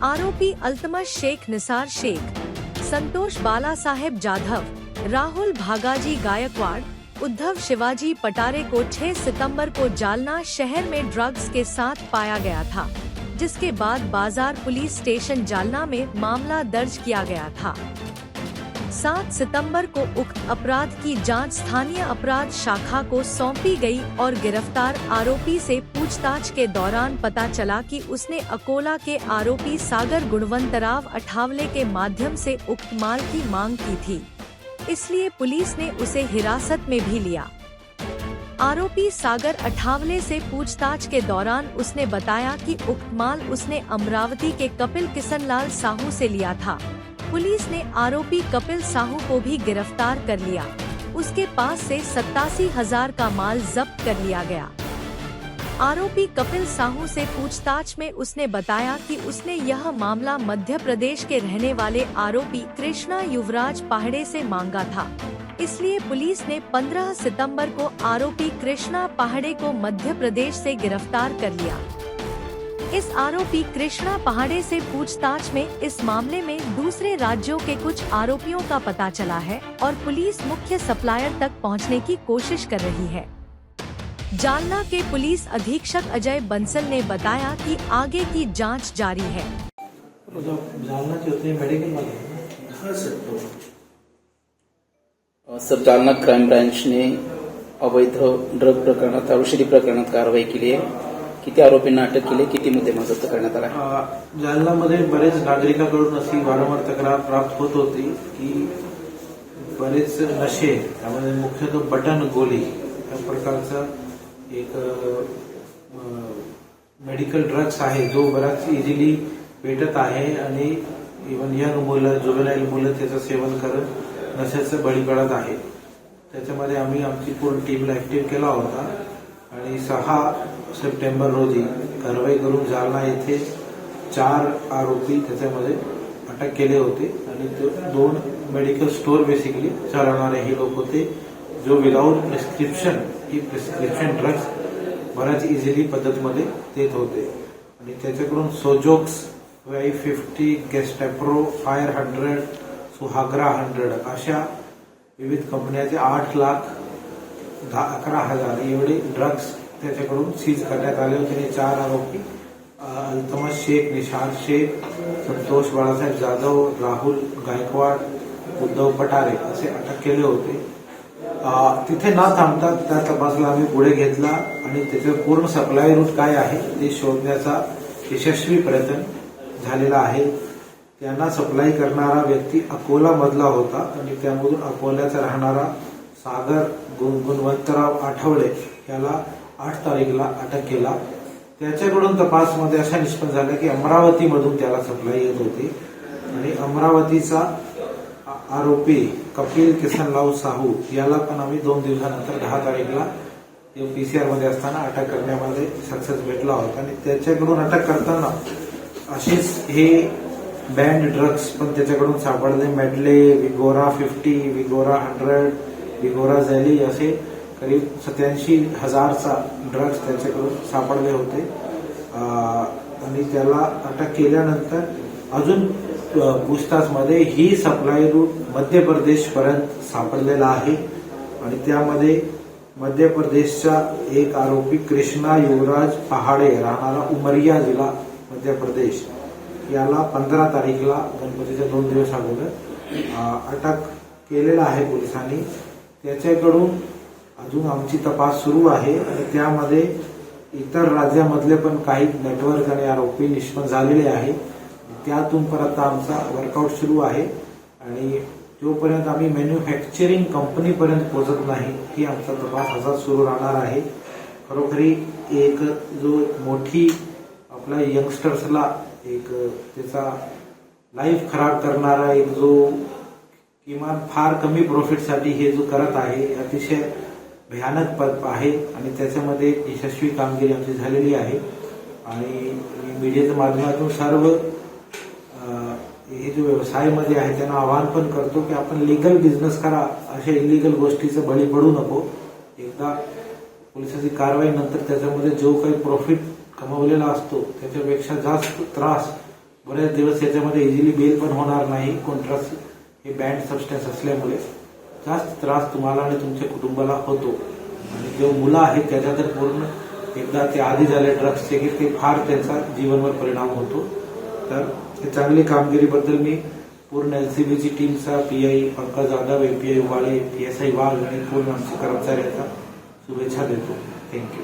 आरोपी अल्तमश शेख निसार शेख, संतोष बाला साहेब जाधव, राहुल भागाजी गायकवाड़, उद्धव शिवाजी पटारे को 6 सितंबर को जालना शहर में ड्रग्स के साथ पाया गया था, जिसके बाद बाजार पुलिस स्टेशन जालना में मामला दर्ज किया गया था। 7 सितंबर को उक्त अपराध की जांच स्थानीय अपराध शाखा को सौंपी गई और गिरफ्तार आरोपी से पूछताछ के दौरान पता चला कि उसने अकोला के आरोपी सागर गुणवंतराव अठावले के माध्यम से उक्त माल की मांग की थी, इसलिए पुलिस ने उसे हिरासत में भी लिया। आरोपी सागर अठावले से पूछताछ के दौरान उसने बताया कि उक्त माल उसने अमरावती के कपिल किशनलाल साहू से लिया था। पुलिस ने आरोपी कपिल साहू को भी गिरफ्तार कर लिया। उसके पास से 87,000 का माल जब्त कर लिया गया। आरोपी कपिल साहू से पूछताछ में उसने बताया कि उसने यह मामला मध्य प्रदेश के रहने वाले आरोपी कृष्णा युवराज पहाड़े से मांगा था, इसलिए पुलिस ने 15 सितंबर को आरोपी कृष्णा पहाड़े को मध्य प्रदेश से गिरफ्तार कर लिया। इस आरोपी कृष्णा पहाड़े से पूछताछ में इस मामले में दूसरे राज्यों के कुछ आरोपियों का पता चला है और पुलिस मुख्य सप्लायर तक पहुंचने की कोशिश कर रही है। जालना के पुलिस अधीक्षक अजय बंसल ने बताया कि आगे की जांच जारी है। जालना के मेडिकल वाले सब जालना क्राइम ब्रांच ने अवैध ड्रग प्रकरणात औषधी प्रकरणात कारवाई केली आहे। किती आरोपींना अटक केली, किती मुद्देमाल जप्त करण्यात आला? जालन्यामध्ये बरेच नागरिकांकडून अशी वारंवार तक्रार प्राप्त होत होती की बरेच नशे, त्यामध्ये मुख्यतः बटन गोली या प्रकारचा एक मेडिकल ड्रग्स आहे जो बराच इझिली भेटत आहे आणि इव्हन यंग मुलं, जुवेनाईल मुलं त्याचं सेवन करत नशेचं बळी पडत आहे। त्याच्यामध्ये आम्ही आमची पूर्ण टीमला ऍक्टिव्ह केला होता आणि 6 सप्टेंबर रोजी कारवाई करून जालना येथे 4 आरोपी त्याच्यामध्ये अटक केले होते आणि 2 मेडिकल स्टोर बेसिकली चालवणारे हे लोक होते, जो विदाउट प्रिस्क्रिप्शन ही प्रिस्क्रिप्शन ड्रग्स बऱ्याच इझिली पद्धतीमध्ये देत होते आणि त्याच्याकडून सोजोक्स, Y50, गेस्टॅप्रो, फायर 100, सुहागरा 100 अशा विविध कंपन्याचे 8,11,000 एवढे ड्रग्स त्याच्याकडून सीज करण्यात आले होते। 4 आरोपी अल्तमश शेख निसार शेख, संतोष बाळासाहेब जाधव, राहुल गायकवाड़, उद्धव पटारे असे अटक केले होते। तिथे न थांबता त्या तपासला आम्ही पुढे घेतला आणि त्याचे पूर्ण सप्लाय रूट काय आहे ते शोधण्याचा यशस्वी प्रयत्न झालेला आहे। त्यांना सप्लाय करणारा व्यक्ती अकोला मधला होता आणि त्यामधून अकोल्याचा राहणारा सागर गुणवंतराव आठवले याला 8 तारीखला अटक केला। त्याच्याकडून तपासमध्ये अशा निष्पन्न झालं की अमरावती मधून त्याला सप्लाय येत होती आणि अमरावतीचा आरोपी कपिल किशनलाल साहू याला पण आम्ही 2 दिवसानंतर 10 तारीखला पीसीआर मध्ये असताना अटक करण्यामध्ये सक्सेस भेटला होता आणि त्याच्याकडून अटक करताना असेच हे बँड ड्रग्स पण त्याच्याकडून सापडले। मेडले, विगोरा 50, विगोरा 100, विगोरा झॅली असे करीब 87,000चा ड्रग्स त्याच्याकडून सापडले होते आणि त्याला अटक केल्यानंतर अजून पूछताछमध्ये ही सप्लाय रूट मध्य प्रदेश पर्यंत सापडलेला आहे आणि त्यामध्ये मध्य प्रदेशचा एक आरोपी कृष्णा युवराज पहाड़े राहणारा उमरिया जिल्हा मध्य प्रदेश याला 15 तारीखला गणपतीच्या 2 दिवस अगोदर अटक केलेला आहे पोलिसांनी। त्याच्याकडून अजून आमची तपास सुरू आहे आणि त्यामध्ये इतर राज्यामधले पण काही नेटवर्क आणि आरोपी निष्पन्न झालेले आहे। त्यातून परत आमचा वर्कआउट सुरू आहे आणि जोपर्यंत आम्ही मॅन्युफॅक्चरिंग कंपनीपर्यंत पोहोचत नाही ही आमचा तपास असा सुरू राहणार आहे। खरोखरी एक जो मोठी आपल्या यंगस्टर्सला एक त्याचा लाईफ खराब करणारा एक जो किमान फार कमी प्रॉफिटसाठी हे जो करत आहे अतिशय भयानक आहे आणि त्याच्यामध्ये यशस्वी कामगिरी आमची झालेली आहे आणि मीडियाच्या माध्यमातून सर्व हे जो व्यवसायामध्ये आहे त्यांना आवाहन पण करतो की आपण लीगल बिझनेस करा, अशा इलिगल गोष्टीचं बळी पडू नको। एकदा पोलिसांची कारवाई नंतर त्याच्यामध्ये जो काही प्रॉफिट कमवलेला असतो त्याच्यापेक्षा जास्त त्रास बरेच दिवस याच्यामध्ये इझिली बेल पण होणार नाही. कॉन्ट्रास्ट हे बॅन्ड सबस्टन्स असल्यामुळे जास्त त्रास तुम्हाला आणि तुमच्या कुटुंबाला होतो. आणि जो मुलं आहेत त्याच्या तर पूर्ण एकदा ते आधी झाले ड्रग्सचे की ते फार त्यांचा जीवनवर परिणाम होतो. तर हे चांगली कामगिरीबद्दल मी पूर्ण एलसीबीची टीमचा, PI Pankaj Jadhav, API Ubale, PSI Wagh आणि पूर्ण आमच्या कर्मचाऱ्यांचा शुभेच्छा देतो. थँक्यू.